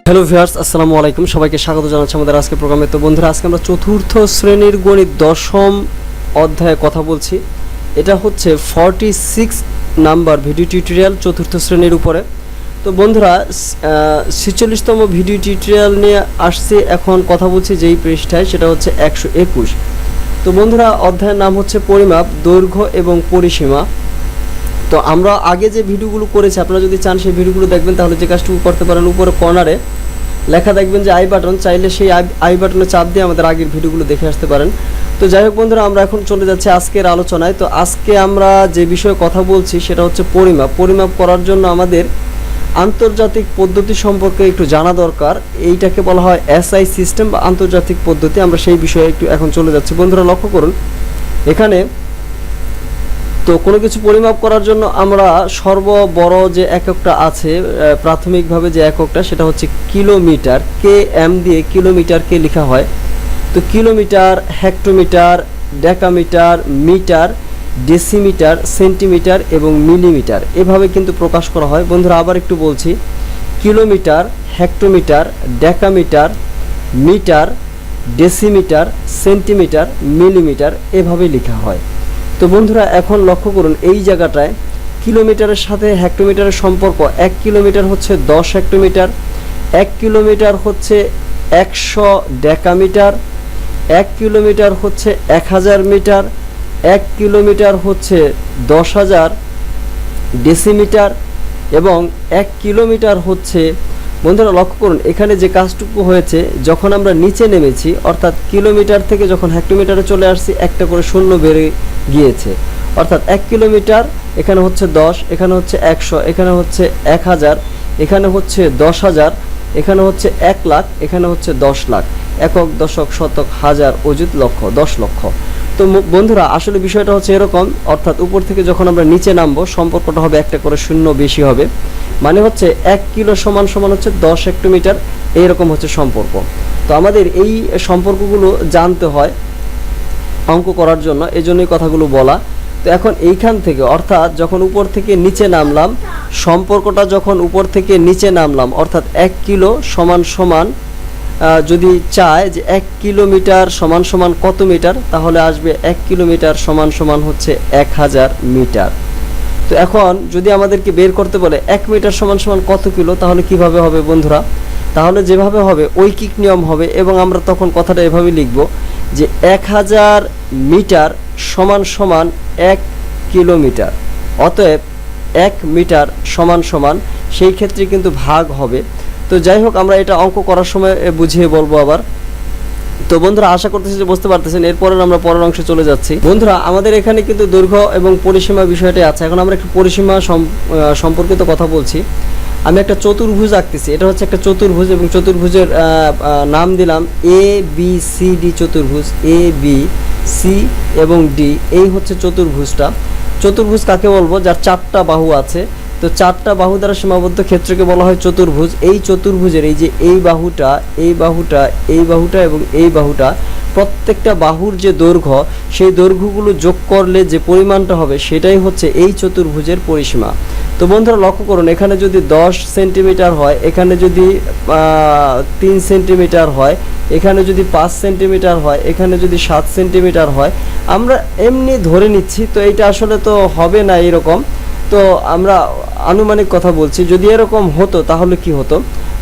Hello viewers, আসসালামু আলাইকুম। সবাইকে স্বাগত জানাচ্ছি আমাদের আজকে প্রোগ্রামে। তো বন্ধুরা, আজকে আমরা চতুর্থ শ্রেণীর গণিত দশম অধ্যায়ে কথা বলছি। এটা হচ্ছে 46 নাম্বার ভিডিও টিউটোরিয়াল চতুর্থ শ্রেণীর উপরে। তো বন্ধুরা, 46তম ভিডিও টিউটোরিয়াল নিয়ে আসছে। এখন কথা বলছি যেই পৃষ্ঠায়, সেটা হচ্ছে 121। তো বন্ধুরা, অধ্যায়ের নাম হচ্ছে পরিমাপ, দৈর্ঘ্য এবং পরিসীমা। তো আমরা আগে যে ভিডিওগুলো করেছি, আপনারা যদি চান সেই ভিডিওগুলো দেখবেন, তাহলে যে কাজটুকু করতে পারেন, উপরে কর্নারে লেখা দেখবেন যে আই বাটন, চাইলে সেই আই বাটনে চাপ দিয়ে আমাদের আগের ভিডিওগুলো দেখে আসতে পারেন। তো যাই হোক বন্ধুরা, আমরা এখন চলে যাচ্ছি আজকের আলোচনায়। তো আজকে আমরা যে বিষয়ে কথা বলছি সেটা হচ্ছে পরিমাপ। পরিমাপ করার জন্য আমাদের আন্তর্জাতিক পদ্ধতি সম্পর্কে একটু জানা দরকার। এইটাকে বলা হয় এসআই সিস্টেম বা আন্তর্জাতিক পদ্ধতি। আমরা সেই বিষয়ে একটু এখন চলে যাচ্ছি। বন্ধুরা লক্ষ্য করুন, এখানে তো কোনো কিছু পরিমাপ করার জন্য আমরা সর্ববড় যে এককটা আছে, প্রাথমিকভাবে যে এককটা, সেটা হচ্ছে কিলোমিটার। কে এম দিয়ে কিলোমিটারকে লেখা হয়। তো kilometre, hectometre, decametre, metre, decimetre, centimetre এবং মিলিমিটার, এভাবে কিন্তু প্রকাশ করা হয়। বন্ধুরা আবার একটু বলছি, kilometre, hectometre, decametre, metre, decimetre, centimetre, millimetre, এভাবে লেখা হয়। তো বন্ধুরা এখন লক্ষ্য করুন, এই জায়গাটায় কিলোমিটারের সাথে হেক্টোমিটারের সম্পর্ক। 1 কিলোমিটার হচ্ছে 10 হেক্টোমিটার, 1 কিলোমিটার হচ্ছে 100 ডেকামিটার, 1 কিলোমিটার হচ্ছে 1000 মিটার, 1 কিলোমিটার হচ্ছে 10,000 ডেসিমিটার এবং 1 কিলোমিটার হচ্ছে, বন্ধুরা লক্ষ্য করুন এখানে যে কাজটুকু হয়েছে, যখন আমরা নিচে নেমেছি, অর্থাৎ কিলোমিটার থেকে যখন হেক্টোমিটারে চলে আসছি, একটা করে শূন্য বেড়ে গিয়েছে। অর্থাৎ 1 কিলোমিটার এখানে হচ্ছে 10, এখানে হচ্ছে 100, এখানে হচ্ছে 1000, এখানে হচ্ছে 10,000, এখানে হচ্ছে 1 লাখ, এখানে হচ্ছে 10 লাখ। একক, দশক, শতক, হাজার, অযুত, লক্ষ, 10 লক্ষ। তো বন্ধুরা আসলে বিষয়টা হচ্ছে এরকম, অর্থাৎ উপর থেকে যখন আমরা নিচে নামবো, সম্পর্কটা হবে একটা করে শূন্য বেশি হবে। মানে হচ্ছে 1 কিলো সমান সমান হচ্ছে 10 হেক্টোমিটার, এইরকম হচ্ছে সম্পর্ক। তো আমাদের এই সম্পর্কগুলো জানতে হয় অঙ্ক করার জন্য, এই জন্যই কথাগুলো বলা। তো এখন এইখান থেকে, অর্থাৎ যখন উপর থেকে নিচে নামলাম, সম্পর্কটা যখন উপর থেকে নিচে নামলাম, অর্থাৎ 1 কিলো সমান সমান, যদি চায় যে 1 কিলোমিটার সমান সমান কত মিটার, তাহলে আসবে 1 কিলোমিটার সমান সমান হচ্ছে 1000 মিটার। তো এখন যদি আমাদেরকে বের করতে বলে 1 মিটার সমান সমান কত কিলো, তাহলে কিভাবে হবে বন্ধুরা? তাহলে যেভাবে হবে ঐকিক নিয়ম হবে, এবং আমরা তখন কথাটা এভাবে লিখব যে 1000 মিটার সমান সমান 1 কিলোমিটার। অতএব 1 মিটার সমান সমান, সেই ক্ষেত্রে কিন্তু ভাগ হবে। তো যাই হোক, আমরা এটা অঙ্ক করার সময় বুঝিয়ে বলবো আবার। তো বন্ধুরা আশা করতেছি যে বুঝতে পারতেছেন। এরপরে আমরা পরের অংশে চলে যাচ্ছি। বন্ধুরা আমাদের এখানে কিন্তু দৈর্ঘ্য এবং পরিসীমা বিষয়টাই আছে। এখন আমরা একটু পরিসীমা সম্পর্কিত কথা বলছি। আমি একটা চতুর্ভুজ আঁকতেছি। এটা হচ্ছে একটা চতুর্ভুজ, এবং চতুর্ভুজের নাম দিলাম এ বি সি ডি চতুর্ভুজ। এ বি সি এবং ডি, এই হচ্ছে চতুর্ভুজটা। চতুর্ভুজ কাকে বলবো? যার 4টা বাহু আছে। তো 4টা বাহু দ্বারা সীমাবদ্ধ ক্ষেত্রকে বলা হয় চতুর্ভুজ। এই চতুর্ভুজের এই যে এই বাহুটা, এই বাহুটা, এই বাহুটা এবং এই বাহুটা, প্রত্যেকটা বাহুর যে দৈর্ঘ্য, সেই দৈর্ঘ্যগুলো যোগ করলে যে পরিমাণটা হবে, সেটাই হচ্ছে এই চতুর্ভুজের পরিসীমা। তো বন্ধুরা লক্ষ্য করুন, এখানে যদি 10 সেন্টিমিটার হয়, এখানে যদি 3 সেন্টিমিটার হয়, এখানে যদি 5 সেন্টিমিটার হয়, এখানে যদি 7 সেন্টিমিটার হয়, আমরা এমনি ধরে নিচ্ছি। তো এইটা আসলে তো হবে না এরকম। তো আমরা আনুমানিক কথা বলছি। যদি এরকম হতো তাহলে কি হতো?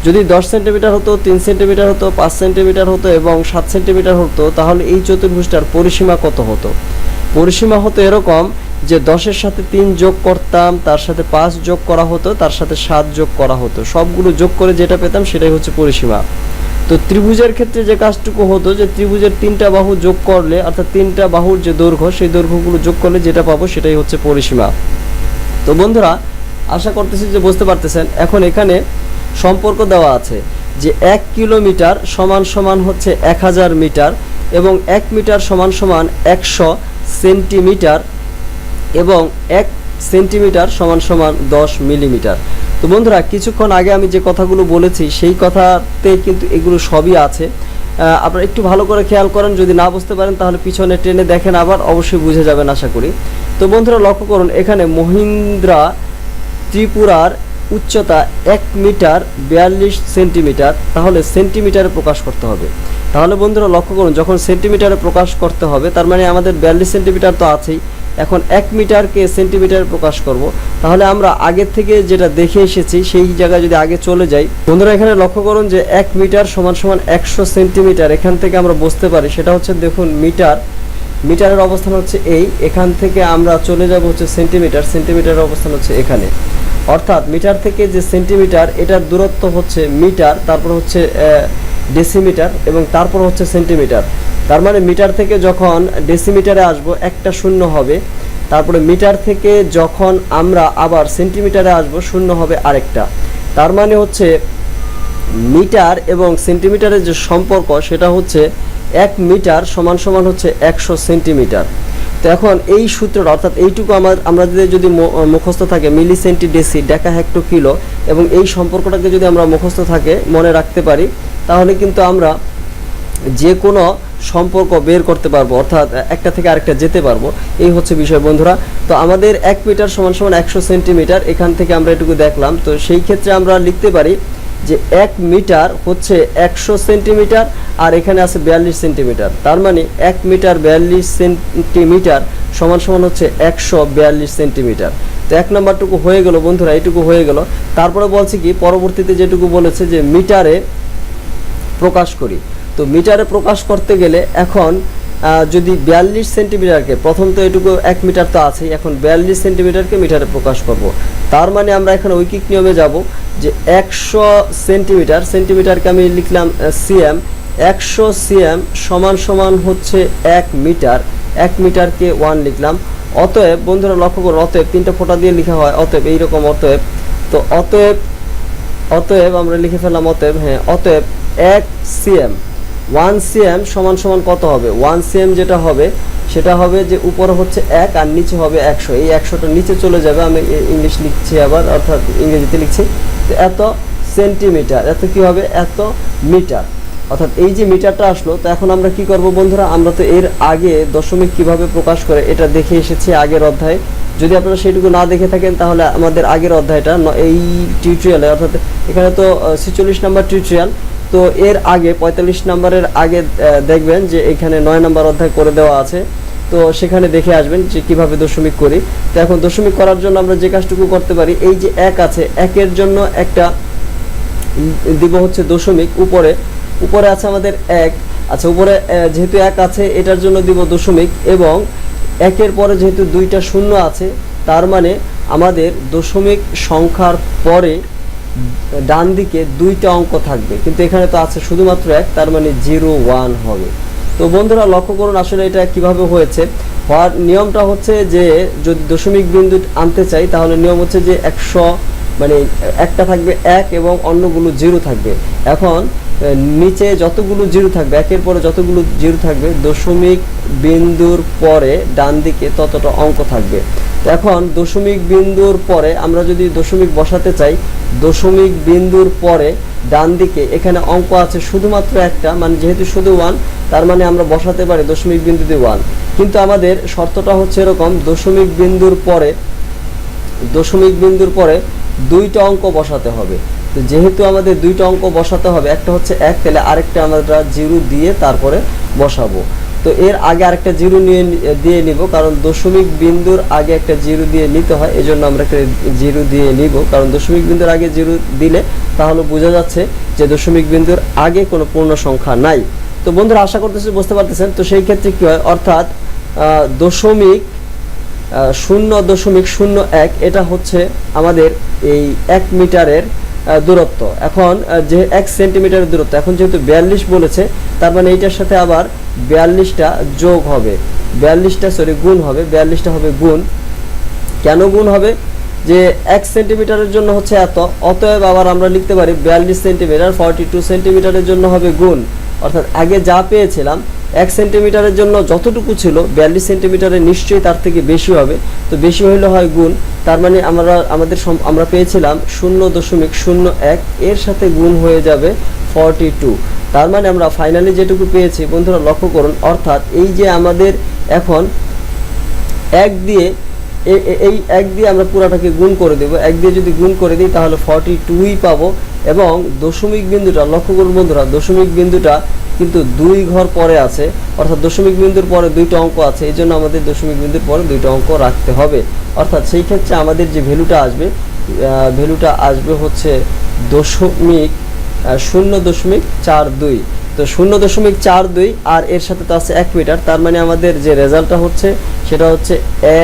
যদি 10 সেন্টিমিটার হতো, 3 সেন্টিমিটার হতো, 5 সেন্টিমিটার হতো এবং 7 সেন্টিমিটার হতো, তাহলে এই চতুর্ভুজটার পরিসীমা কত হতো? পরিসীমা হতো এরকম যে 10-এর সাথে 3 যোগ করতাম, তার সাথে 5 যোগ করা হতো, তার সাথে 7 যোগ করা হতো। সবগুলো যোগ করে যেটা পেতাম সেটাই হচ্ছে পরিসীমা। তো ত্রিভুজের ক্ষেত্রে যে কাজটুকু হতো, যে ত্রিভুজের 3টা বাহু যোগ করলে, অর্থাৎ 3টা বাহুর যে দৈর্ঘ্য, সেই দৈর্ঘ্যগুলো যোগ করলে যেটা পাবো সেটাই হচ্ছে পরিসীমা। তো বন্ধুরা আশা করতেছি যে বুঝতে পারতেছেন। এখন এখানে সম্পর্ক দেওয়া আছে যে 1 কিলোমিটার সমান সমান হচ্ছে 1000 মিটার, এবং 1 মিটার সমান সমান 100 সেন্টিমিটার, এবং 1 সেন্টিমিটার সমান সমান 10 মিলিমিটার। তো বন্ধুরা কিছুক্ষণ আগে আমি যে কথাগুলো বলেছি, সেই কথাতে কিন্তু এগুলো সবই আছে। আপনারা একটু ভালো করে খেয়াল করেন। যদি না বুঝতে পারেন তাহলে পিছনে টেনে দেখেন, আবার অবশ্যই বুঝে যাবেন আশা করি। তো বন্ধুরা লক্ষ্য করুন, এখানে মহিন্দ্রা ত্রিপুরার উচ্চতা 1 মিটার 42 সেন্টিমিটার, তাহলে সেন্টিমিটারে প্রকাশ করতে হবে। তাহলে বন্ধুরা লক্ষ্য করুন, যখন সেন্টিমিটারে প্রকাশ করতে হবে তার মানে আমাদের 42 সেন্টিমিটার তো আছেই, এখন 1 মিটারকে সেন্টিমিটারে প্রকাশ করব। তাহলে আমরা আগের থেকে যেটা দেখে এসেছি সেই জায়গায় যদি আগে চলে যাই, বন্ধুরা এখানে লক্ষ্য করুন যে 1 মিটার সমান সমান 100 সেন্টিমিটার, এখান থেকে আমরা বুঝতে পারি সেটা হচ্ছে, দেখুন মিটারের অবস্থান হচ্ছে এখান থেকে আমরা চলে যাব হচ্ছে সেন্টিমিটার, সেন্টিমিটারের অবস্থান হচ্ছে এখানে। অর্থাৎ মিটার থেকে যে সেন্টিমিটার এটার দূরত্ব হচ্ছে মিটার, তারপর হচ্ছে ডেসিমিটার এবং তারপর হচ্ছে সেন্টিমিটার। তার মানে মিটার থেকে যখন ডেসিমিটারে আসবো একটা শূন্য হবে, তারপরে মিটার থেকে যখন আমরা আবার সেন্টিমিটারে আসবো শূন্য হবে আরেকটা। তার মানে হচ্ছে মিটার এবং সেন্টিমিটারের যে সম্পর্ক সেটা হচ্ছে 1 মিটার সমান সমান হচ্ছে 100 সেন্টিমিটার। তো এখন এই সূত্রটা অর্থাৎ এইটুকু আমাদের যদি মুখস্থ থাকে, মিলি সেন্টি ডেসি ডেকা হেক্টো কিলো, এবং এই সম্পর্কটাকে যদি আমরা মুখস্থ থাকে মনে রাখতে পারি, তাহলে কিন্তু আমরা যে কোনো সম্পর্ক বের করতে পারবো, অর্থাৎ একটা থেকে আরেকটা যেতে পারবো। এই হচ্ছে বিষয় বন্ধুরা। তো আমাদের 1 মিটার সমান সমান 100 সেন্টিমিটার, এখান থেকে আমরা এটুকু দেখলাম। তো সেই ক্ষেত্রে আমরা লিখতে পারি যে 1 মিটার হচ্ছে 100 সেন্টিমিটার আর এখানে আছে 42 সেন্টিমিটার। তার মানে 1 মিটার 42 সেন্টিমিটার সমান সমান হচ্ছে 142 সেন্টিমিটার। তো 1 নাম্বারটুকু হয়ে গেল বন্ধুরা, এইটুকু হয়ে গেল। তারপরে বলছি কি, পরবর্তীতে যেটুকু বলেছে যে মিটারে প্রকাশ করি। তো মিটারে প্রকাশ করতে গেলে এখন যদি 42 সেন্টিমিটারকে, প্রথম তো এটুকু 1 মিটার তো আছেই, এখন 42 সেন্টিমিটারকে মিটারে প্রকাশ করব। তার মানে আমরা এখানে ঐকিক নিয়মে যাব যে 100 সেন্টিমিটার, সেন্টিমিটারকে আমি লিখলাম সিএম, 100 সিএম সমান সমান হচ্ছে 1 মিটার, 1 মিটারকে 1 লিখলাম। অতএব বন্ধুরা লক্ষ্য করুন, অতএব 3টা ফোঁটা দিয়ে লেখা হয়, অতএব এইরকম অতএব। তো অতএব আমরা লিখে ফেললাম অতএব, হ্যাঁ অতএব 1 সিএম, 1 সিএম সমান সমান কত হবে? 1 সিএম যেটা হবে সেটা হবে যে উপরে হচ্ছে 1 আর নিচে হবে 100, এই 100টা নিচে চলে যাবে। আমি ইংলিশ লিখছি আবার, অর্থাৎ ইংরেজিতে লিখছি। তো এত সেন্টিমিটার, এত কি হবে? এত মিটার। অর্থাৎ এই যে মিটারটা আসলো, তো এখন আমরা কি করব বন্ধুরা, আমরা তো এর আগে দশমিক কিভাবে প্রকাশ করে এটা দেখে এসেছি আগের অধ্যায়ে। যদি আপনারা সেটুকু না দেখে থাকেন তাহলে আমাদের আগের অধ্যায়টা এই টিউটোরিয়ালে, অর্থাৎ এখানে তো 46 নাম্বার টিউটোরিয়াল, তো এর আগে 45 নাম্বারের আগে দেখবেন যে এখানে 9 নাম্বার অধ্যায় করে দেওয়া আছে। তো সেখানে দেখে আসবেন যে কিভাবে দশমিক করি। তো এখন দশমিক করার জন্য আমরা যে কাজটুকু করতে পারি, এই যে 1 আছে, 1-এর জন্য একটা দিব হচ্ছে দশমিক, উপরে আছে আমাদের 1, আচ্ছা উপরে যেহেতু 1 আছে এটার জন্য দিব দশমিক, এবং 1-এর পরে যেহেতু 2টা শূন্য আছে, তার মানে আমাদের দশমিক সংখ্যার পরে ডান দিকে 2টা অঙ্ক থাকবে, কিন্তু এখানে তো আছে শুধুমাত্র 1, তার মানে 0 1 হবে। তো বন্ধুরা লক্ষ্য করুন আসলে এটা কিভাবে হয়েছে। হওয়ার নিয়মটা হচ্ছে যে যদি দশমিক বিন্দু আনতে চাই তাহলে নিয়ম হচ্ছে যে 100 মানে একটা থাকবে 1 এবং অন্যগুলো 0 থাকবে। এখন নিচে যতগুলো 0 থাকবে, 1-এর পরে যতগুলো 0 থাকবে, দশমিক বিন্দুর পরে ডান দিকে ততটা অঙ্ক থাকবে। তো এখন দশমিক বিন্দুর পরে আমরা যদি দশমিক বসাতে চাই, দশমিক বিন্দুর পরে ডান দিকে এখানে অঙ্ক আছে শুধুমাত্র একটা, মানে যেহেতু শুধু 1, তার মানে আমরা বসাতে পারি দশমিক বিন্দুতে 1। কিন্তু আমাদের শর্তটা হচ্ছে এরকম, দশমিক বিন্দুর পরে 2টা অঙ্ক বসাতে হবে। তো যেহেতু আমাদের 2টা অঙ্ক বসাতে হবে, একটা হচ্ছে 1, তাহলে আরেকটা আমরা 0 দিয়ে তারপরে বসাবো। তো এর আগে আরেকটা 0 দিয়ে নিব, কারণ দশমিক বিন্দুর আগে একটা 0 দিয়ে নিতে হয়, এজন্য আমরা একটা 0 দিয়ে নিব। কারণ দশমিক বিন্দুর আগে 0 দিলে তাহলে বোঝা যাচ্ছে যে দশমিক বিন্দুর আগে কোনো পূর্ণ সংখ্যা নাই। তো বন্ধুরা আশা করতেছি বুঝতে পারতেছেন। তো সেই ক্ষেত্রে কি হয়, অর্থাৎ 0.01 এটা হচ্ছে আমাদের এই 1 মিটারের দূরত্ব। এখন যে 1 সেন্টিমিটারের দূরত্ব, এখন যেহেতু 42 বলেছে, তার মানে এইটার সাথে আবার 42টা যোগ হবে, 42টা গুণ হবে, 42টা হবে গুণ। কেন গুণ হবে? যে 1 সেন্টিমিটারের জন্য হচ্ছে এত, অতএব আবার আমরা লিখতে পারি 42 সেন্টিমিটার 42 সেন্টিমিটারের জন্য হবে গুণ। অর্থাৎ আগে যা পেয়েছিলাম 1 সেন্টিমিটারের জন্য যতটুকু ছিল, 42 সেন্টিমিটারের নিশ্চয়ই তার থেকে বেশি হবে। তো বেশি হইলে হয় গুণ, তার মানে আমরা পেয়েছিলাম 0.01, এর সাথে গুণ হয়ে যাবে 42। তার মানে আমরা ফাইনালি যেটুকু পেয়েছি বন্ধুরা লক্ষ্য করুন, অর্থাৎ এই যে আমাদের এখন 1 দিয়ে এই 1 দিয়ে আমরা পুরাটাকে গুণ করে দেব। 1 দিয়ে যদি গুণ করে দিই তাহলে 42ই পাবো। এবং দশমিক বিন্দুটা লক্ষ্য করুন বন্ধুরা, দশমিক বিন্দুটা কিন্তু 2 ঘর পরে আছে, অর্থাৎ দশমিক বিন্দুর পরে 2টা অঙ্ক আছে, এই জন্য আমাদের দশমিক বিন্দুর পরে 2টা অঙ্ক রাখতে হবে। অর্থাৎ সেই ক্ষেত্রে আমাদের যে ভ্যালুটা আসবে হচ্ছে 0.42। তো 0.42 আর এর সাথে তো আছে 1 মিটার, তার মানে আমাদের যে রেজাল্টটা হচ্ছে সেটা হচ্ছে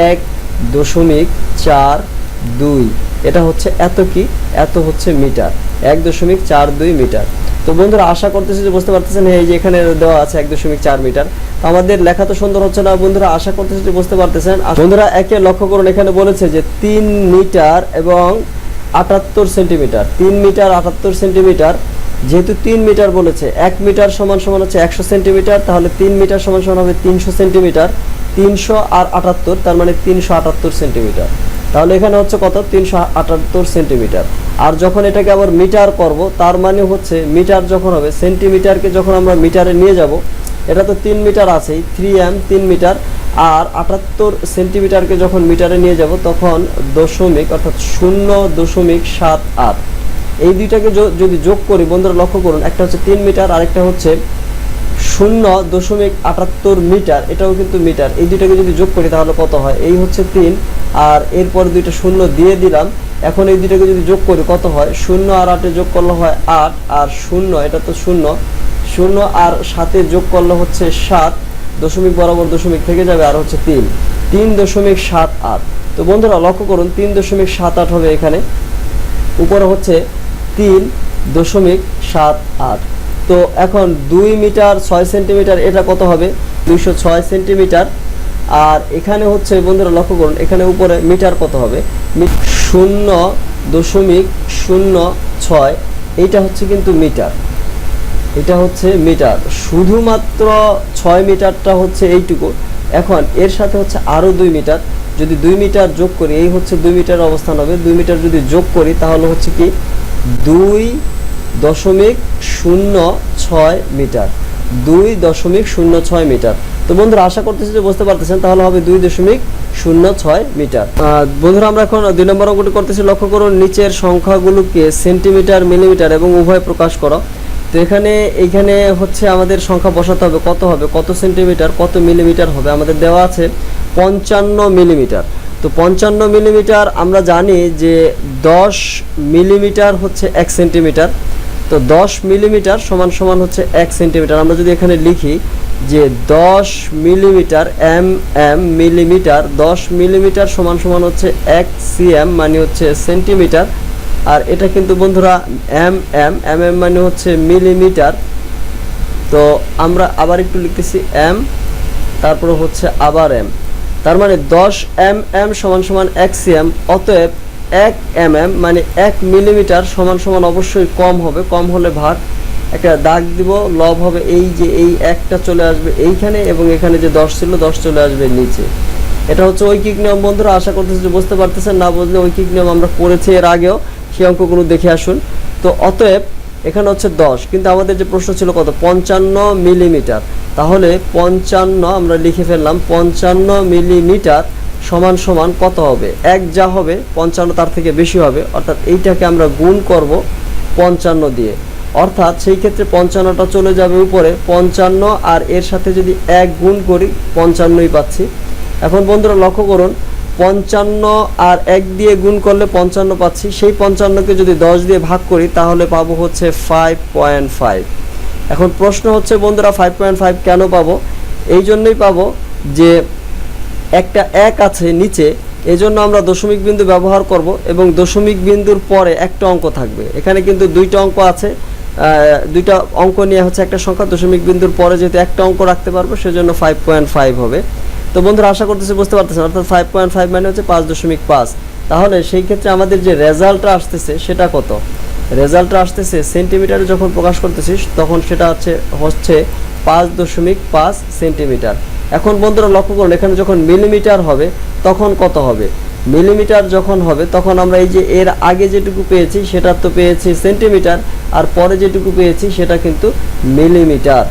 1.42। এটা হচ্ছে এত হচ্ছে মিটার, 1.42 মিটার। তো বন্ধুরা আশা করতেছি যে বুঝতে পারতেছেন, এই যে এখানে দেওয়া আছে 1.4 মিটার। আমাদের লেখা তো সুন্দর হচ্ছে না বন্ধুরা, আশা করতেছি যে বুঝতে পারতেছেন। বন্ধুরা একে লক্ষ্য করুন, এখানে বলেছে যে 3 মিটার এবং 78 সেন্টিমিটার। 3 মিটার 78 সেন্টিমিটার, যেহেতু 3 মিটার বলেছে, 1 মিটার সমান হচ্ছে 100 সেন্টিমিটার, তাহলে 3 মিটার সমান হবে 300 সেন্টিমিটার। 300 আর 78, তার মানে 378 সেন্টিমিটার। তাহলে এখানে হচ্ছে কত? 378 সেন্টিমিটার। আর যখন এটাকে আবার মিটার করব, তার মানে হচ্ছে মিটার যখন হবে, সেন্টিমিটারকে যখন আমরা মিটারে নিয়ে যাব, এটা তো 3 মিটার আছেই, 3m 3 মিটার, আর 78 সেন্টিমিটারকে যখন মিটারে নিয়ে যাব তখন দশমিক, অর্থাৎ 0.78। এই দুইটাকে যদি যোগ করি বন্ধুরা লক্ষ্য করুন, একটা হচ্ছে 3 মিটার আর একটা হচ্ছে 0.78 মিটার, এটাও কিন্তু মিটার। এই দুইটাকে যদি যোগ করি তাহলে কত হয়? এই হচ্ছে 3 আর এরপর দুইটা শূন্য দিয়ে দিলাম। এখন এই দুইটাকে যদি যোগ করি কত হয়? 0 আর 8 যোগ করলে হয় 8, আর 0 এটা তো 0 আর 7 যোগ করলে হচ্ছে 7, দশমিক বরাবর দশমিক থেকে যাবে, আর হচ্ছে 3.78। তো বন্ধুরা লক্ষ্য করুন, 3.78 হবে এখানে, উপরে হচ্ছে 3.78। তো এখন 2 মিটার 6 সেন্টিমিটার, এটা কত হবে? 206 সেন্টিমিটার। আর এখানে হচ্ছে বন্ধুরা লক্ষ্য করুন, এখানে উপরে মিটার কত হবে? 0.06। এইটা হচ্ছে কিন্তু মিটার, এটা হচ্ছে মিটার। শুধুমাত্র 6 মিটারটা হচ্ছে এইটুকু। এখন এর সাথে হচ্ছে আরও 2 মিটার, যদি 2 মিটার যোগ করি, এই হচ্ছে 2 মিটার অবস্থান হবে। 2 মিটার যদি যোগ করি তাহলে হচ্ছে কি 2.06 মিটার, 2.06 মিটার। তো বন্ধুরা আশা করতেছি যে বুঝতে পারতেছেন, তাহলে হবে 2.06 মিটার। বন্ধুরা আমরা এখন 2 নম্বর অঙ্কটি করতেছি। লক্ষ্য করুন, নিচের সংখ্যাগুলোকে সেন্টিমিটার, মিলিমিটার এবং উভয় প্রকাশ করো। তো এইখানে হচ্ছে আমাদের সংখ্যা বসাতে হবে, কত সেন্টিমিটার কত মিলিমিটার হবে। আমাদের দেওয়া আছে 55 মিলিমিটার। তো 55 মিলিমিটার আমরা জানি যে 10 মিলিমিটার হচ্ছে 1 সেন্টিমিটার। তো 10 মিলিমিটার সমান হচ্ছে 1 সেন্টিমিটার। আমরা যদি এখানে লিখি যে 10 মিলিমিটার মিলিমিটার, 10 মিলিমিটার সমান হচ্ছে 1 সিএম মানে হচ্ছে সেন্টিমিটার। আর এটা কিন্তু বন্ধুরা এম মানে হচ্ছে মিলিমিটার। তো আমরা আবার একটু লিখতেছি এম, তারপরে হচ্ছে আবার এম, তার মানে 10 mm সমান 1 সিএম। অতএব 1 mm মানে 1 মিলিমিটার সমান অবশ্যই কম হবে, কম হলে ভাগ, একটা দাগ দিব, লব হবে, এই যে এই একটা চলে আসবে এইখানে, এবং এখানে যে 10 ছিল 10 চলে আসবে নিচে। এটা হচ্ছে ঐকিক নিয়ম বন্ধুরা, আশা করতেছি যে বুঝতে পারতেছেন। না বুঝলে ঐকিক নিয়ম আমরা করেছি এর আগেও, সেই অঙ্কগুলো দেখে আসুন। তো অতএব এখানে হচ্ছে 10, কিন্তু আমাদের যে প্রশ্ন ছিল কত? 55 মিলিমিটার। তাহলে 55 আমরা লিখে ফেললাম, 55 মিলিমিটার সমান কত হবে? 1 যা হবে 55 তার থেকে বেশি হবে, অর্থাৎ এইটাকে আমরা গুণ করব 55 দিয়ে। অর্থাৎ সেই ক্ষেত্রে 55টা চলে যাবে উপরে, 55 আর এর সাথে যদি 1 গুণ করি 55ই পাচ্ছি। এখন বন্ধুরা লক্ষ্য করুন, 55 আর 1 দিয়ে গুণ করলে 55 পাচ্ছি, সেই 55কে যদি 10 দিয়ে ভাগ করি তাহলে পাবো হচ্ছে 5.5। এখন প্রশ্ন হচ্ছে বন্ধুরা 5.5 কেন পাবো? এই জন্যই পাবো যে একটা 1 আছে নিচে, এই জন্য আমরা দশমিক বিন্দু ব্যবহার করব, এবং দশমিক বিন্দুর পরে একটা অঙ্ক থাকবে। এখানে কিন্তু 2টা অঙ্ক আছে, 2টা অঙ্ক নিয়ে হচ্ছে একটা সংখ্যা, দশমিক বিন্দুর পরে যেহেতু একটা অঙ্ক রাখতে পারবো সেজন্য 5.5 হবে। তো বন্ধুরা আশা করতেছি বুঝতে পারতেছেন, অর্থাৎ 5.5 মানে হচ্ছে 5.5। তাহলে সেই ক্ষেত্রে আমাদের যে রেজাল্টটা আসতেছে সেটা কত? রেজাল্টটা আসতেছে সেন্টিমিটারে যখন প্রকাশ করতেছিস তখন সেটা হচ্ছে 5.5 সেন্টিমিটার। এখন বন্ধুরা লক্ষ্য করুন, এখানে যখন মিলিমিটার হবে তখন কত হবে? মিলিমিটার যখন হবে তখন আমরা এই যে এর আগে যেটুকু পেয়েছি সেটা তো পেয়েছি সেন্টিমিটার, আর পরে যেটুকু পেয়েছি সেটা কিন্তু মিলিমিটার।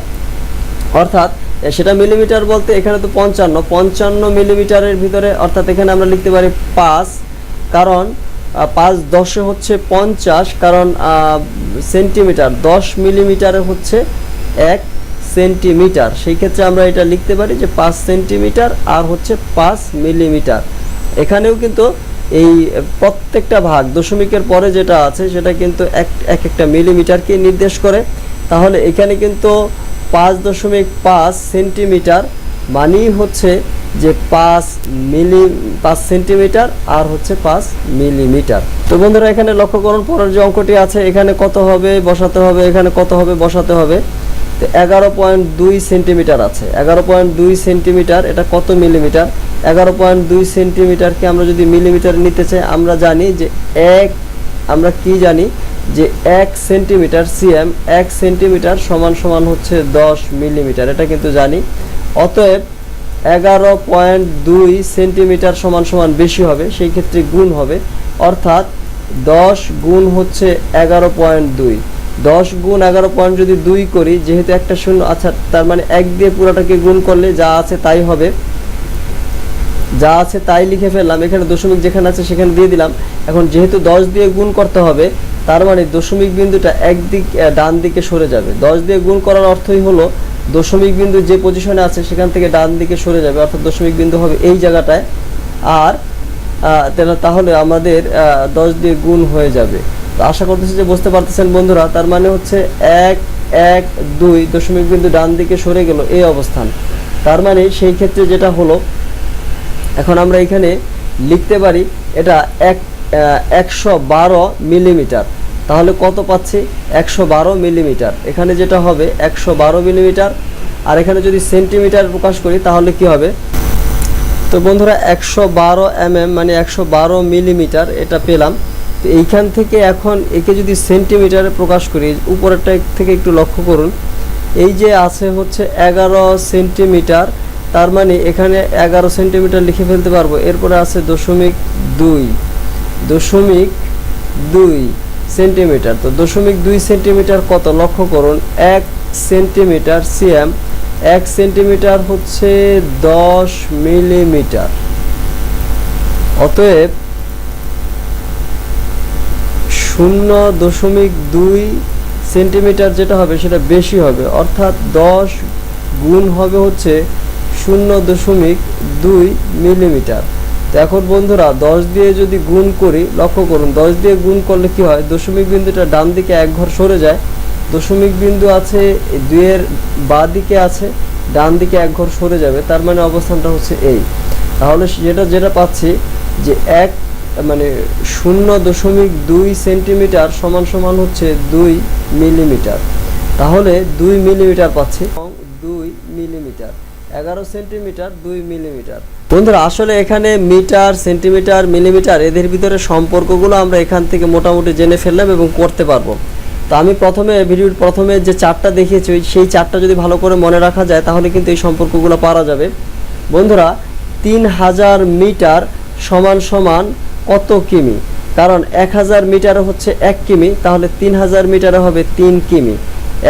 অর্থাৎ সেটা মিলিমিটার বলতে এখানে তো 55 মিলিমিটারের ভিতরে, অর্থাৎ এখানে আমরা লিখতে পারি 5, কারণ 5 10 হচ্ছে 50, কারণ সেন্টিমিটার 10 মিলিমিটারে হচ্ছে 1 সেন্টিমিটার। সেই ক্ষেত্রে আমরা এটা লিখতে পারি যে 5 সেন্টিমিটার আর হচ্ছে 5 মিলিমিটার। এখানেও কিন্তু এই প্রত্যেকটা ভাগ দশমিকের পরে যেটা আছে সেটা কিন্তু একটা মিলিমিটারকে নির্দেশ করে। তাহলে এখানে কিন্তু 5.5 সেন্টিমিটার মানেই হচ্ছে যে 5 সেন্টিমিটার আর হচ্ছে 5 মিলিমিটার। তো বন্ধুরা এখানে লক্ষ্য করুন, পরের যে অঙ্কটি আছে এখানে কত হবে বসাতে হবে, এখানে কত হবে বসাতে হবে। তো 11.2 সেন্টিমিটার আছে, 11.2 সেন্টিমিটার এটা কত মিলিমিটার? 11.2 সেন্টিমিটারকে আমরা যদি মিলিমিটার নিতে চাই, আমরা জানি যে আমরা কি জানি যে 1 সেন্টিমিটার সিএম, 1 সেন্টিমিটার সমান সমান হচ্ছে 10 মিলিমিটার, এটা কিন্তু জানি। অতএব 11.2 সেন্টিমিটার সমান সমান বেশি হবে, সেই ক্ষেত্রে গুণ হবে, অর্থাৎ 10 গুণ হচ্ছে 11.2। 10 গুণ 11 যদি 2 করি, যেহেতু একটা শূন্য, আচ্ছা তার মানে 1 দিয়ে পুরোটাকে গুণ করলে যা আছে তাই হবে, যা আছে তাই লিখে ফেললাম। এখানে দশমিক যেখানে আছে সেখানে দিয়ে দিলাম। এখন যেহেতু 10 দিয়ে গুণ করতে হবে, তার মানে দশমিক বিন্দুটা ডান দিকে সরে যাবে। 10 দিয়ে গুণ করার অর্থই হলো দশমিক বিন্দু যে পজিশনে আছে সেখান থেকে ডান দিকে সরে যাবে, অর্থাৎ দশমিক বিন্দু হবে এই জায়গাটায়। আর তাহলে আমাদের 10 দিয়ে গুণ হয়ে যাবে। তো আশা করতেছি যে বুঝতে পারতেছেন বন্ধুরা। তার মানে হচ্ছে 1 1 2 দশমিক বিন্দু ডান দিকে সরে গেল এই অবস্থান। তার মানে সেই ক্ষেত্রে যেটা হলো, এখন আমরা এখানে লিখতে পারি এটা 112 মিলিমিটার। তাহলে কত পাচ্ছি? 112 মিলিমিটার। এখানে যেটা হবে 112 মিলিমিটার, আর এখানে যদি সেন্টিমিটার প্রকাশ করি তাহলে কি হবে? তো বন্ধুরা 112 মানে 112 মিলিমিটার এটা পেলাম। তো এইখান থেকে এখন একে যদি সেন্টিমিটারে প্রকাশ করি, উপরেরটা থেকে একটু লক্ষ্য করুন, এই যে আছে হচ্ছে 11 সেন্টিমিটার, তার মানে এখানে 11 সেন্টিমিটার লিখে ফেলতে পারবো। এরপরে আছে 0.2 সেন্টিমিটার। তো 0.2 সেন্টিমিটার কত লক্ষ্য করুন, 1 সেন্টিমিটার সিএম, 1 সেন্টিমিটার হচ্ছে 10 মিলিমিটার। অতএব 0.2 সেন্টিমিটার যেটা হবে সেটা বেশি হবে, অর্থাৎ 10 গুণ হবে হচ্ছে 0.2 মিলিমিটার। তো এখন বন্ধুরা 10 দিয়ে যদি গুণ করি, লক্ষ্য করুন 10 দিয়ে গুণ করলে কি হয়, দশমিক বিন্দুটা ডান দিকে এক ঘর সরে যায়। দশমিক বিন্দু আছে 2 এর বাঁ দিকে আছে, ডান দিকে এক ঘর সরে যাবে, তার মানে অবস্থানটা হচ্ছে এই। তাহলে যেটা পাচ্ছি যে 0.2 সেন্টিমিটার সমান সমান হচ্ছে 2 মিলিমিটার। তাহলে 2 মিলিমিটার পাচ্ছি, 2 মিলিমিটার, 11 সেন্টিমিটার 2 মিলিমিটার। বন্ধুরা আসলে এখানে মিটার, সেন্টিমিটার, মিলিমিটার এদের ভিতরে সম্পর্কগুলো আমরা এখান থেকে মোটামুটি জেনে ফেললাম এবং করতে পারবো। তো আমি ভিডিওর প্রথমে যে চার্টটা দেখিয়েছি সেই চার্টটা যদি ভালো করে মনে রাখা যায় তাহলে কিন্তু এই সম্পর্কগুলো পারা যাবে। বন্ধুরা 3000 মিটার সমান সমান কত কিমি? কারণ 1000 মিটারে হচ্ছে 1 কিমি, তাহলে 3000 মিটারে হবে 3 কিমি।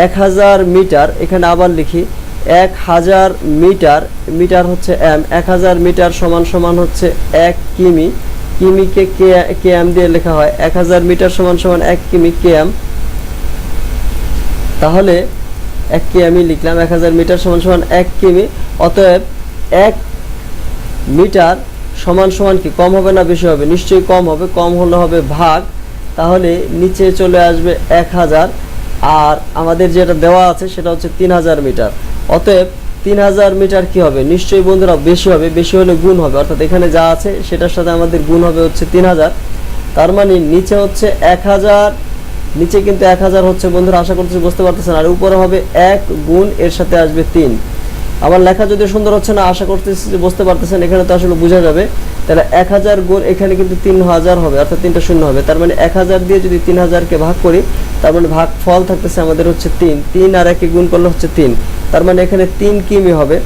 1000 মিটার, এখানে আবার লিখি 1000 মিটার, মিটার হচ্ছে এম, 1000 মিটার সমান সমান হচ্ছে 1 কিমি। কিমিকে কেএম দিয়ে লেখা হয়। 1000 মিটার সমান সমান 1 কিমি কেএম। তাহলে 1 কিমি লিখলাম, 1000 মিটার সমান সমান 1 কিমি। অতএব 1 মিটার সমান সমান কি কম হবে না বেশি হবে? নিশ্চয়ই কম হবে। কম হলে হবে ভাগ, তাহলে নিচে চলে আসবে 1000, আর আমাদের যেটা দেওয়া আছে সেটা হচ্ছে 3000 মিটার। অতএব 3000 মিটার কি হবে? নিশ্চয়ই বন্ধুরা বেশি হবে, বেশি হলে গুণ হবে, অর্থাৎ এখানে যা আছে সেটার সাথে আমাদের গুণ হবে হচ্ছে 3000। তার মানে নিচে হচ্ছে 1000, নিচে কিন্তু 1000 হচ্ছে বন্ধুরা, আশা করতেছি বুঝতে পারতেছেন। আর উপরে হবে 1 গুণ এর সাথে আসবে 3। আমার লেখা যদি সুন্দর হচ্ছে না, আশা করতেছি যে বুঝতে পারতেছেন, এখানে তো আসলে বোঝা যাবে। তাহলে 1000 গুণ এখানে কিন্তু 3000 হবে, অর্থাৎ 3টা শূন্য হবে। তার মানে 1000 দিয়ে যদি 3000কে ভাগ করি, তার মানে ভাগ ফল থাকতেছে আমাদের হচ্ছে 3। 3 আর 1 গুণ করলে হচ্ছে 3, তার মানে এখানে 3 কিমি হবে।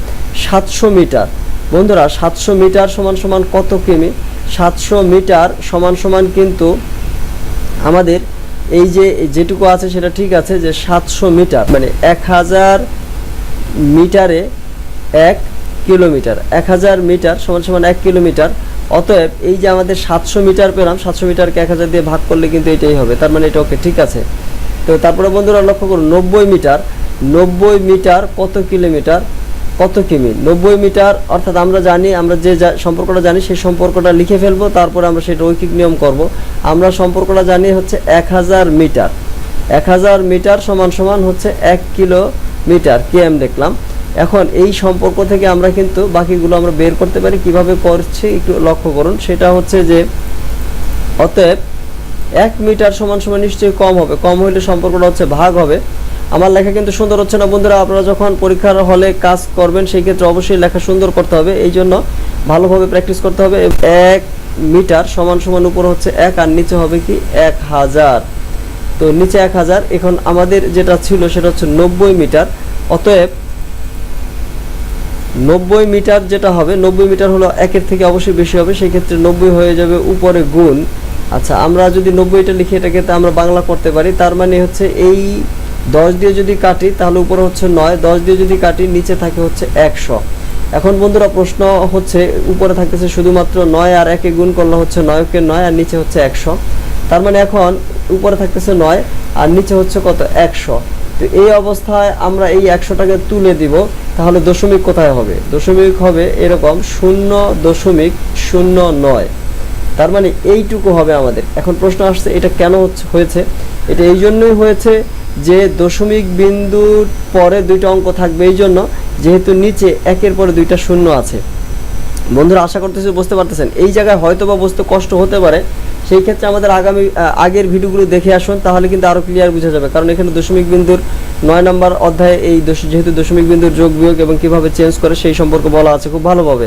700 মিটার বন্ধুরা, 700 মিটার সমান সমান কত কিমি? 700 মিটার সমান সমান কিন্তু আমাদের এই যে যেটুকু আছে সেটা ঠিক আছে, যে 700 মিটার মানে 1000 মিটারে 1 কিলোমিটার। 1000 মিটার সমান সমান 1 কিলোমিটার। অতএব এই যে আমাদের 700 মিটার পেলাম, 700 মিটারকে 1000 দিয়ে ভাগ করলে কিন্তু এটাই হবে, তার মানে এটা ওকে, ঠিক আছে। তো তারপরে বন্ধুরা লক্ষ্য করুন 90 মিটার, 90 মিটার কত কিলোমিটার, কত কিমি। 90 মিটার অর্থাৎ আমরা জানি, আমরা যে সম্পর্কটা জানি সেই সম্পর্কটা লিখে ফেলবো, তারপরে আমরা সেটা রৈখিক নিয়ম করব। আমরা সম্পর্কটা জানি হচ্ছে 1000 মিটার, 1000 মিটার সমান সমান হচ্ছে 1 কিলোমিটার, কেএম দেখলাম। এখন এই সম্পর্ক থেকে আমরা কিন্তু বাকিগুলো আমরা বের করতে পারি। কিভাবে করছি একটু লক্ষ্য করুন, সেটা হচ্ছে যে অতএব 1 মিটার সমান সমান নিশ্চয়ই কম হবে, কম হলে সম্পর্কটা হচ্ছে ভাগ হবে। আমার লেখা কিন্তু সুন্দর হচ্ছে না বন্ধুরা, আপনারা যখন পরীক্ষার হলে কাজ করবেন সেই ক্ষেত্রে অবশ্যই লেখা সুন্দর করতে হবে, এই জন্য ভালোভাবে প্র্যাকটিস করতে হবে। 1 মিটার সমান সমান উপর হচ্ছে 1 আর নিচে হবে কি 1000, তো নিচে 1000। এখন আমাদের যেটা ছিল সেটা হচ্ছে 90 মিটার, অতএব 90 মিটার যেটা হবে, 90 মিটার হলো 1-এর থেকে অবশ্যই বেশি হবে, সেই ক্ষেত্রে 90 হয়ে যাবে উপরে গুণ। আচ্ছা, আমরা যদি 90টা লিখি এটাকে আমরা বাংলা করতে পারি, তার মানে হচ্ছে এই 10 দিয়ে যদি কাটি তাহলে উপরে হচ্ছে 9, 10 দিয়ে যদি কাটি নিচে থাকে হচ্ছে 100। এখন বন্ধুরা প্রশ্ন হচ্ছে উপরে থাকতেছে শুধুমাত্র 9 আর 1-এ গুণ করলে হচ্ছে 9-কে 9 আর নিচে হচ্ছে 100, তার মানে এখন উপরে থাকতেছে 9 আর নিচে হচ্ছে কত 100। তো এই অবস্থায় আমরা এই 100টাকে তুলে দিব, তাহলে দশমিক কোথায় হবে, দশমিক হবে এরকম 0.09, তার মানে এইটুকু হবে আমাদের। এখন প্রশ্ন আসছে এটা কেন হয়েছে, এটা এই জন্যই হয়েছে যে দশমিক বিন্দুর পরে দুইটা অঙ্ক থাকবে, এই জন্য যেহেতু নিচে 1-এর পরে দুইটা শূন্য আছে। বন্ধুরা আশা করতেছি বুঝতে পারতেছেন, এই জায়গায় হয়তো বা বুঝতে কষ্ট হতে পারে, সেই ক্ষেত্রে আমাদের আগের ভিডিওগুলো দেখে আসুন, তাহলে কিন্তু আরও ক্লিয়ার বোঝা যাবে। কারণ এখানে দশমিক বিন্দুর 9 নম্বর অধ্যায়ে এই যেহেতু দশমিক বিন্দুর যোগ বিয়োগ এবং কিভাবে চেঞ্জ করে সেই সম্পর্কে বলা আছে খুব ভালোভাবে।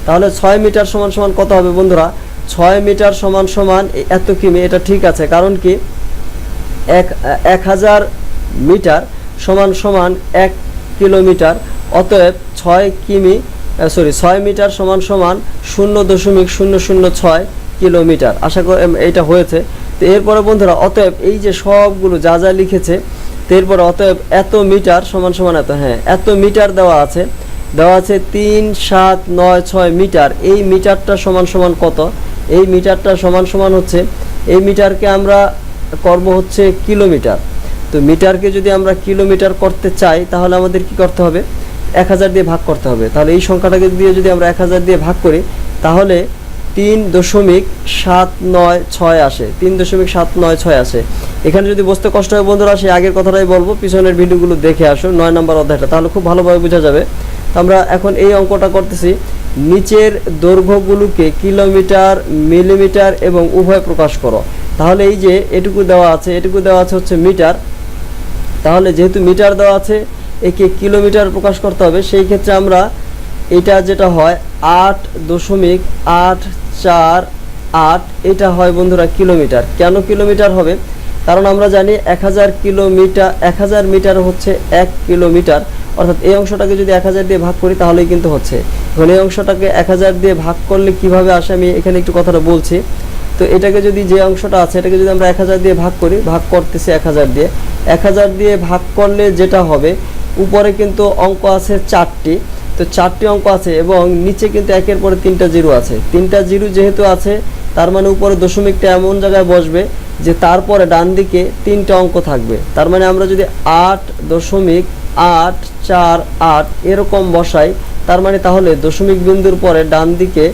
তাহলে 6 মিটার সমান সমান কত হবে বন্ধুরা, 6 মিটার সমান সমান এত কিমি, এটা ঠিক আছে। কারণ কি 1000 মিটার সমান সমান 1 কিলোমিটার, অতএব 6 মিটার সমান সমান 0.006 কিলোমিটার। আশা করি এটা হয়েছে। তো এরপরে বন্ধুরা অতএব এই যে সবগুলো যা যা লিখেছে, তো এরপরে অতএব এত মিটার সমান সমান এত, হ্যাঁ এত মিটার দেওয়া আছে 3796 মিটার। এই মিটারটা সমান সমান কত, এই মিটারটা সমান সমান হচ্ছে, এই মিটারকে আমরা করব হচ্ছে কিলোমিটার। তো মিটারকে যদি আমরা কিলোমিটার করতে চাই তাহলে আমাদের কি করতে হবে, 1000 দিয়ে ভাগ করতে হবে। তাহলে এই সংখ্যাটাকে দিয়ে যদি আমরা 1000 দিয়ে ভাগ করি তাহলে 3.796 আসে, 3.796 আসে। এখানে যদি বুঝতে কষ্ট হয় বন্ধুরা, সেই আগের কথাটাই বলবো, পিছনের ভিডিওগুলো দেখে আসুন 9 নম্বর অধ্যায়টা, তাহলে খুব ভালোভাবে বোঝা যাবে। তো আমরা এখন এই অঙ্কটা করতেছি, নিচের দৈর্ঘ্যগুলোকে কিলোমিটার, মিলিমিটার এবং উভয় প্রকাশ করো। তাহলে এই যে এটুকু দেওয়া আছে, এটুকু দেওয়া আছে হচ্ছে মিটার, তাহলে যেহেতু মিটার দেওয়া আছে একে কিলোমিটার প্রকাশ করতে হবে, সেই ক্ষেত্রে আমরা এটা যেটা হয় 8.848, এটা হয় বন্ধুরা কিলোমিটার। কেন কিলোমিটার হবে, কারণ আমরা জানি 1000 কিলোমিটার, 1000 মিটার হচ্ছে 1 কিলোমিটার, অর্থাৎ এই অংশটাকে যদি 1000 দিয়ে ভাগ করি তাহলেই কিন্তু হচ্ছে। এখন এই অংশটাকে 1000 দিয়ে ভাগ করলে কিভাবে আসে আমি এখানে একটু কথাটা বলছি। তো এটাকে যদি, যে অংশটা আছে এটাকে যদি আমরা 1000 দিয়ে ভাগ করি, ভাগ করতেছি 1000 দিয়ে, 1000 দিয়ে ভাগ করলে যেটা হবে, উপরে কিন্তু অঙ্ক আছে 4টি, তো 4টি অঙ্ক আছে এবং নিচে কিন্তু 1-এর পরে 3টা জিরো আছে। 3টা জিরো যেহেতু আছে তার মানে উপরে দশমিকটা এমন জায়গায় বসবে যে তারপরে ডান দিকে 3টা অঙ্ক থাকবে। তার মানে আমরা যদি 8.848 এরকম বসাই, তার মানে তাহলে দশমিক বিন্দুর পরে ডান দিকে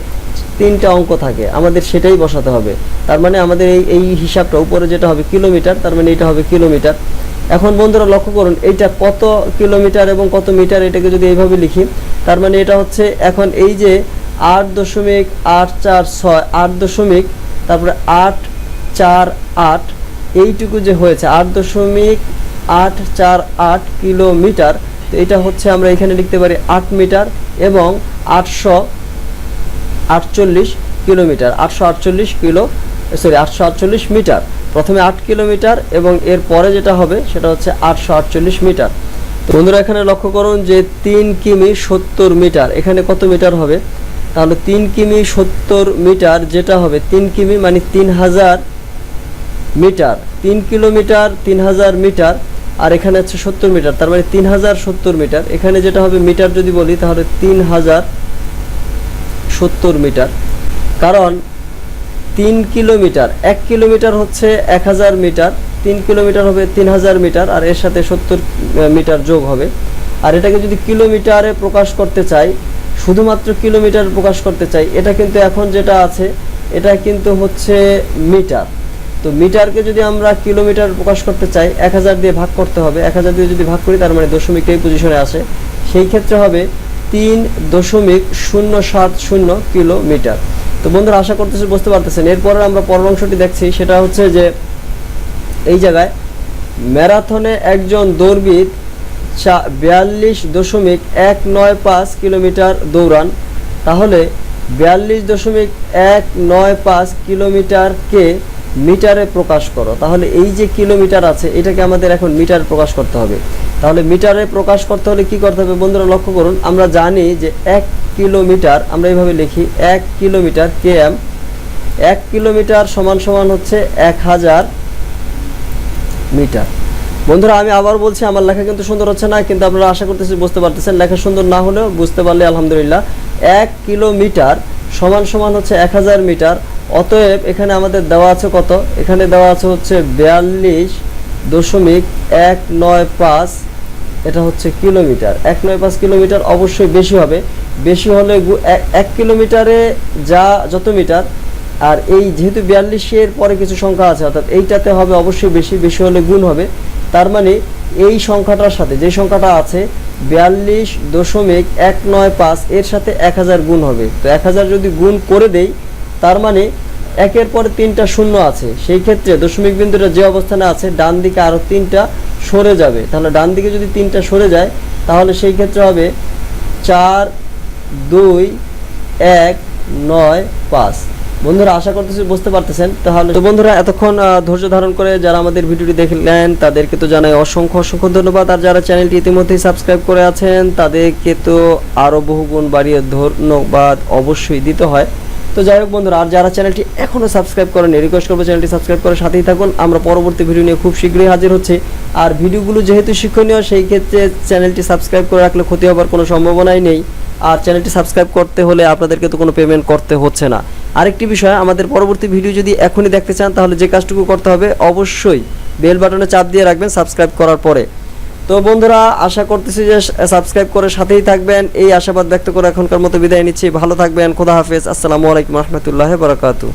3টা অঙ্ক থাকে, আমাদের সেটাই বসাতে হবে। তার মানে আমাদের এই হিসাবটা উপরে যেটা হবে কিলোমিটার, তার মানে এটা হবে কিলোমিটার। এখন বন্ধুরা লক্ষ্য করুন এইটা কত কিলোমিটার এবং কত মিটার, এটাকে যদি এইভাবে লিখি তার মানে এটা হচ্ছে, এখন এই যে 8.846, 8 তারপরে 848, এইটুকু যে হয়েছে 8.848 কিলোমিটার, তো এটা হচ্ছে আমরা এখানে লিখতে পারি 8 মিটার এবং 848 কিলোমিটার, 848 মিটার। প্রথমে 8 কিলোমিটার এবং এর পরে যেটা হবে সেটা হচ্ছে 848 মিটার। তো বন্ধুরা এখানে লক্ষ্য করুন যে 3 কিমি 70 মিটার, এখানে কত মিটার হবে, তাহলে 3 কিমি 70 মিটার যেটা হবে, 3 কিমি মানে 3000 মিটার, 3 কিলোমিটার 3000 মিটার, আর এখানে হচ্ছে 70 মিটার, তার মানে 3070 মিটার। এখানে যেটা হবে মিটার যদি বলি তাহলে 3070 মিটার, কারণ 3 কিলোমিটার, 1 কিলোমিটার হচ্ছে 1000 মিটার, 3 কিলোমিটার হবে 3000 মিটার, আর এর সাথে 70 মিটার যোগ হবে। আর এটাকে যদি কিলোমিটারে প্রকাশ করতে চাই, শুধুমাত্র কিলোমিটার প্রকাশ করতে চাই, এটা কিন্তু এখন যেটা আছে এটা কিন্তু হচ্ছে মিটার। তো মিটারকে যদি আমরা কিলোমিটার প্রকাশ করতে চাই 1000 দিয়ে ভাগ করতে হবে, 1000 দিয়ে যদি ভাগ করি তার মানে দশমিকটা এই পজিশনে আসে, সেই ক্ষেত্রে হবে 3.070 কিলোমিটার। তো বন্ধুরা আশা করতেছি বুঝতে পারতেছেন। এরপরে আমরা পরের অংশটি দেখছি, সেটা হচ্ছে যে এই জায়গায় ম্যারাথনে একজন দৌড়বিদ 42.195 কিলোমিটার দৌড়ান, তাহলে 42.195 কিলোমিটারকে মিটারে প্রকাশ করো। তাহলে এই যে কিলোমিটার আছে এটাকে আমাদের এখন মিটারে প্রকাশ করতে হবে। তাহলে মিটারে প্রকাশ করতে হলে কি করতে হবে বন্ধুরা লক্ষ্য করুন, আমরা জানি যে 1 কিলোমিটার আমরা এইভাবে লিখি 1 কিলোমিটার km, 1 কিলোমিটার সমান সমান হচ্ছে 1000 মিটার। বন্ধুরা আমি আবার বলছি, আমার লেখা কিন্তু সুন্দর হচ্ছে না, কিন্তু আপনারা আশা করতেছি বুঝতে পারতেছেন। লেখা সুন্দর না হলেও বুঝতে পারলে আলহামদুলিল্লাহ। 1 কিলোমিটার সমান সমান হচ্ছে 1000 মিটার। অতএব এখানে আমাদের দেওয়া আছে কত, এখানে দেওয়া আছে হচ্ছে 42.195, এটা হচ্ছে কিলোমিটার। 195 কিলোমিটার অবশ্যই বেশি হবে, বেশি হলে 1 কিলোমিটারে যত মিটার, আর এই যেহেতু 42-এর পরে কিছু সংখ্যা আছে অর্থাৎ এইটাতে হবে অবশ্যই বেশি, বেশি হলে গুণ হবে। তার মানে এই সংখ্যাটার সাথে যে সংখ্যাটা আছে 42.195 এর সাথে 1000 গুণ হবে। তো 1000 যদি গুণ করে দেই তার মানে একের পরে 3টা শূন্য আছে, সেই ক্ষেত্রে দশমিক বিন্দুটা যে অবস্থানে আছে ডান দিকে আরও 3টা সরে যাবে। তাহলে ডান দিকে যদি 3টা সরে যায় তাহলে সেই ক্ষেত্রে হবে 42.195। বন্ধুরা আশা করতেছি বুঝতে পারতেছেন। তাহলে তো বন্ধুরা এতক্ষণ ধৈর্য ধারণ করে যারা আমাদের ভিডিওটি দেখলেন তাদেরকে তো জানাই অসংখ্য অসংখ্য ধন্যবাদ। আর যারা চ্যানেলটি ইতিমধ্যেই সাবস্ক্রাইব করে আছেন তাদেরকে তো আরও বহুগুণ বাড়িয়ে ধন্যবাদ অবশ্যই দিতে হয়। তো যাই হোক বন্ধুরা, আর যারা চ্যানেলটি এখনও সাবস্ক্রাইব করেনি রিকোয়েস্ট করবো চ্যানেলটি সাবস্ক্রাইব করে সাথেই থাকুন। আমরা পরবর্তী ভিডিও নিয়ে খুব শীঘ্রই হাজির হচ্ছি। আর ভিডিওগুলো যেহেতু শিক্ষণীয় সেই ক্ষেত্রে চ্যানেলটি সাবস্ক্রাইব করে রাখলে ক্ষতি হবার কোনো সম্ভাবনাই নেই। আর চ্যানেলটি সাবস্ক্রাইব করতে হলে আপনাদেরকে তো কোনো পেমেন্ট করতে হচ্ছে না। আরেকটি বিষয়, আমাদের পরবর্তী ভিডিও যদি এখনই দেখতে চান তাহলে যে কাজটুকু করতে হবে অবশ্যই বেল বাটনে চাপ দিয়ে রাখবেন সাবস্ক্রাইব করার পরে। তো বন্ধুরা আশা করতেছি যে সাবস্ক্রাইব করে সাথেই থাকবেন, এই আশাবাদ ব্যক্ত করে এখনকার মতো বিদায় নিচ্ছি। ভালো থাকবেন, খোদা হাফেজ, আসসালামু আলাইকুম রহমতুল্লাহ বারাকাতুহু।